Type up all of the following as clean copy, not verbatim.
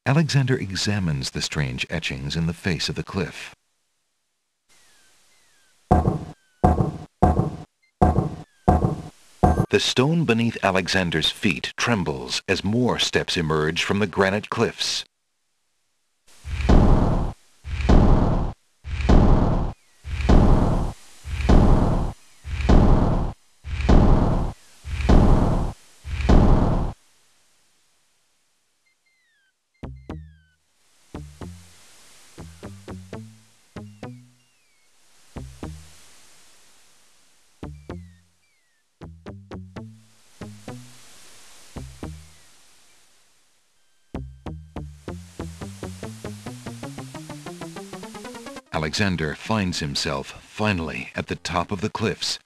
Alexander examines the strange etchings in the face of the cliff. The stone beneath Alexander's feet trembles as more steps emerge from the granite cliffs. Alexander finds himself, finally, at the top of the cliffs.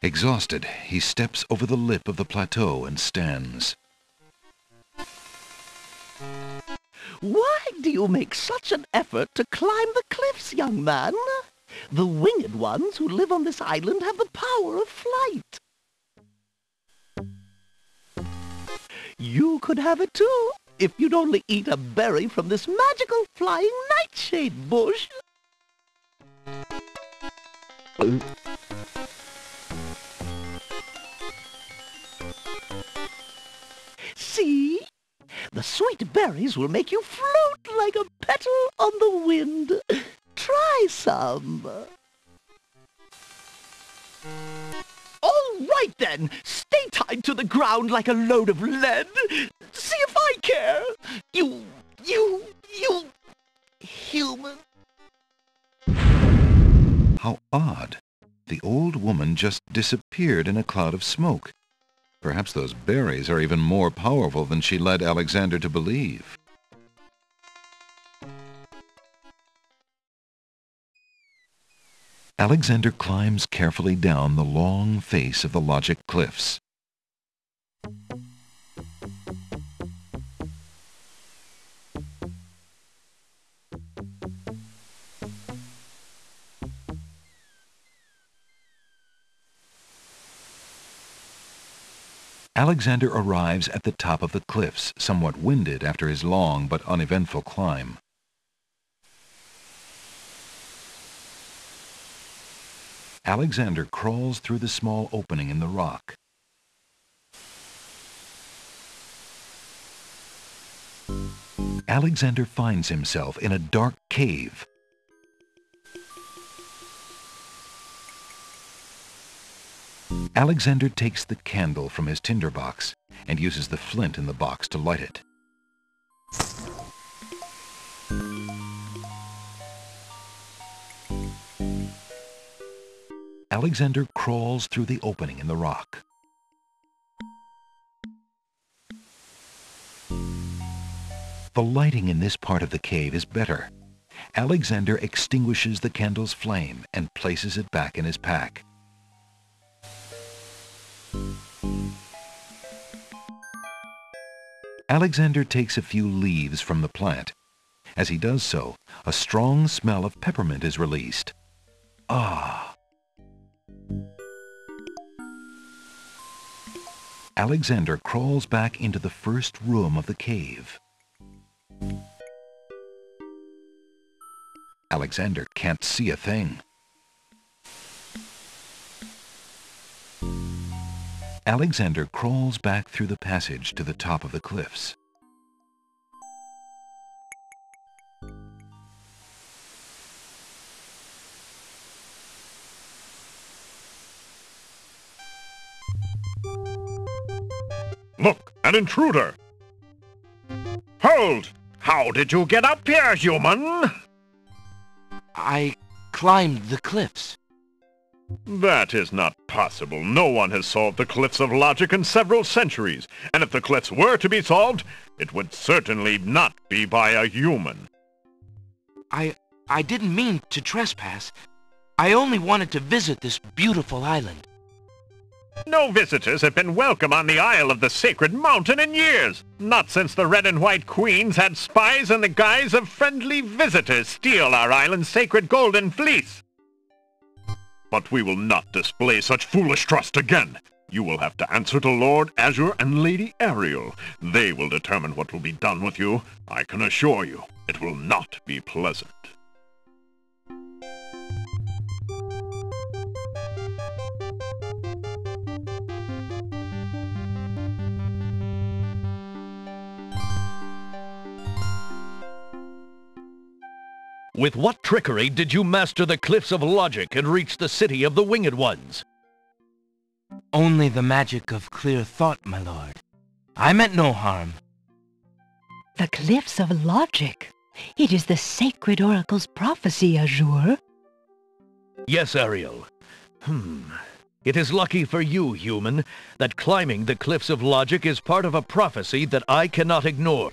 Exhausted, he steps over the lip of the plateau and stands. Why do you make such an effort to climb the cliffs, young man? The winged ones who live on this island have the power of flight. You could have it too, if you'd only eat a berry from this magical flying nightshade bush. See? The sweet berries will make you float like a petal on the wind. Try some. All right then, stay tied to the ground like a load of lead. See if I care. You human. How odd! The old woman just disappeared in a cloud of smoke. Perhaps those berries are even more powerful than she led Alexander to believe. Alexander climbs carefully down the long face of the Logic Cliffs. Alexander arrives at the top of the cliffs, somewhat winded after his long but uneventful climb. Alexander crawls through the small opening in the rock. Alexander finds himself in a dark cave. Alexander takes the candle from his tinderbox and uses the flint in the box to light it. Alexander crawls through the opening in the rock. The lighting in this part of the cave is better. Alexander extinguishes the candle's flame and places it back in his pack. Alexander takes a few leaves from the plant. As he does so, a strong smell of peppermint is released. Ah! Alexander crawls back into the first room of the cave. Alexander can't see a thing. Alexander crawls back through the passage to the top of the cliffs. Look, an intruder! Hold! How did you get up here, human? I climbed the cliffs. That is not possible. No one has solved the Cliffs of Logic in several centuries, and if the cliffs were to be solved, it would certainly not be by a human. I didn't mean to trespass. I only wanted to visit this beautiful island. No visitors have been welcome on the Isle of the Sacred Mountain in years, not since the Red and White Queens had spies in the guise of friendly visitors steal our island's sacred golden fleece. But we will not display such foolish trust again. You will have to answer to Lord Azure and Lady Ariel. They will determine what will be done with you. I can assure you, it will not be pleasant. With what trickery did you master the Cliffs of Logic and reach the city of the Winged Ones? Only the magic of clear thought, my lord. I meant no harm. The Cliffs of Logic. It is the sacred oracle's prophecy, Azure. Yes, Ariel. It is lucky for you, human, that climbing the Cliffs of Logic is part of a prophecy that I cannot ignore.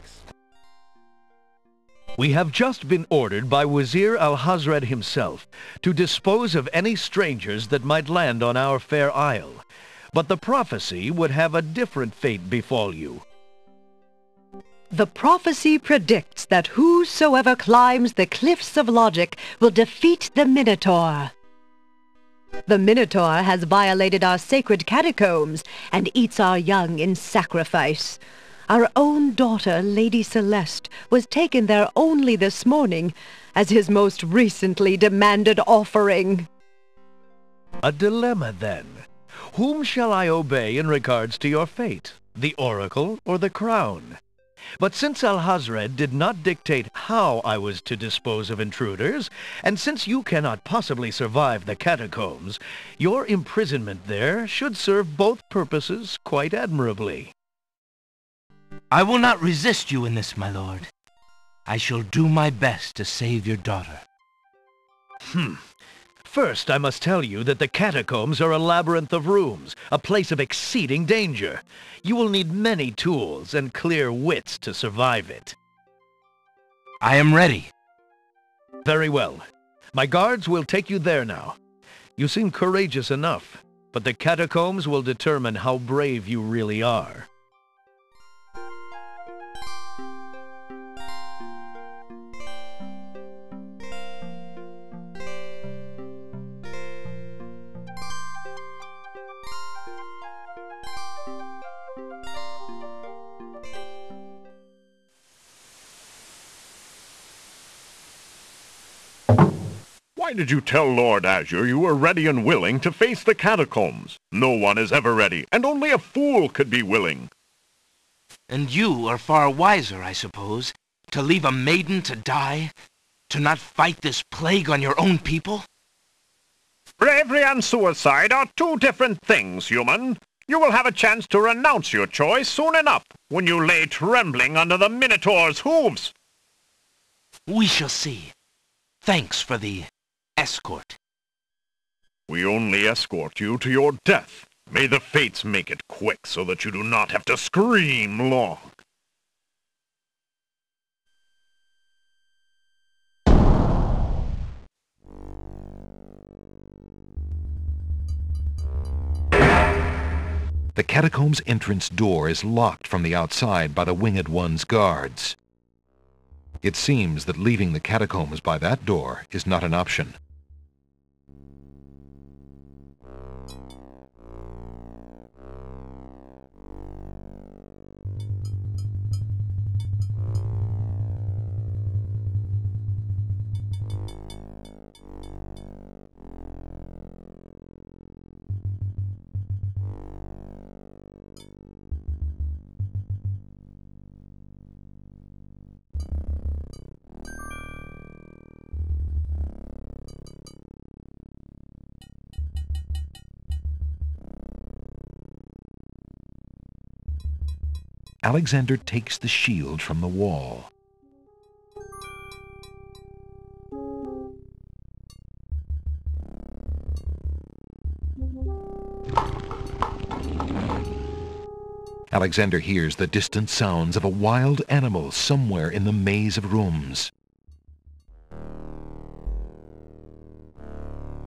We have just been ordered by Wazir Alhazred himself to dispose of any strangers that might land on our fair isle. But the prophecy would have a different fate befall you. The prophecy predicts that whosoever climbs the Cliffs of Logic will defeat the Minotaur. The Minotaur has violated our sacred catacombs and eats our young in sacrifice. Our own daughter, Lady Celeste, was taken there only this morning as his most recently demanded offering. A dilemma, then. Whom shall I obey in regards to your fate, the Oracle or the Crown? But since Alhazred did not dictate how I was to dispose of intruders, and since you cannot possibly survive the catacombs, your imprisonment there should serve both purposes quite admirably. I will not resist you in this, my lord. I shall do my best to save your daughter. First, I must tell you that the catacombs are a labyrinth of rooms, a place of exceeding danger. You will need many tools and clear wits to survive it. I am ready. Very well. My guards will take you there now. You seem courageous enough, but the catacombs will determine how brave you really are. Why did you tell Lord Azure you were ready and willing to face the catacombs? No one is ever ready, and only a fool could be willing. And you are far wiser, I suppose, to leave a maiden to die, to not fight this plague on your own people? Bravery and suicide are two different things, human. You will have a chance to renounce your choice soon enough, when you lay trembling under the Minotaur's hooves. We shall see. Thanks for the escort. We only escort you to your death. May the fates make it quick so that you do not have to scream long. The catacomb's entrance door is locked from the outside by the Winged One's guards. It seems that leaving the catacombs by that door is not an option. Alexander takes the shield from the wall. Alexander hears the distant sounds of a wild animal somewhere in the maze of rooms.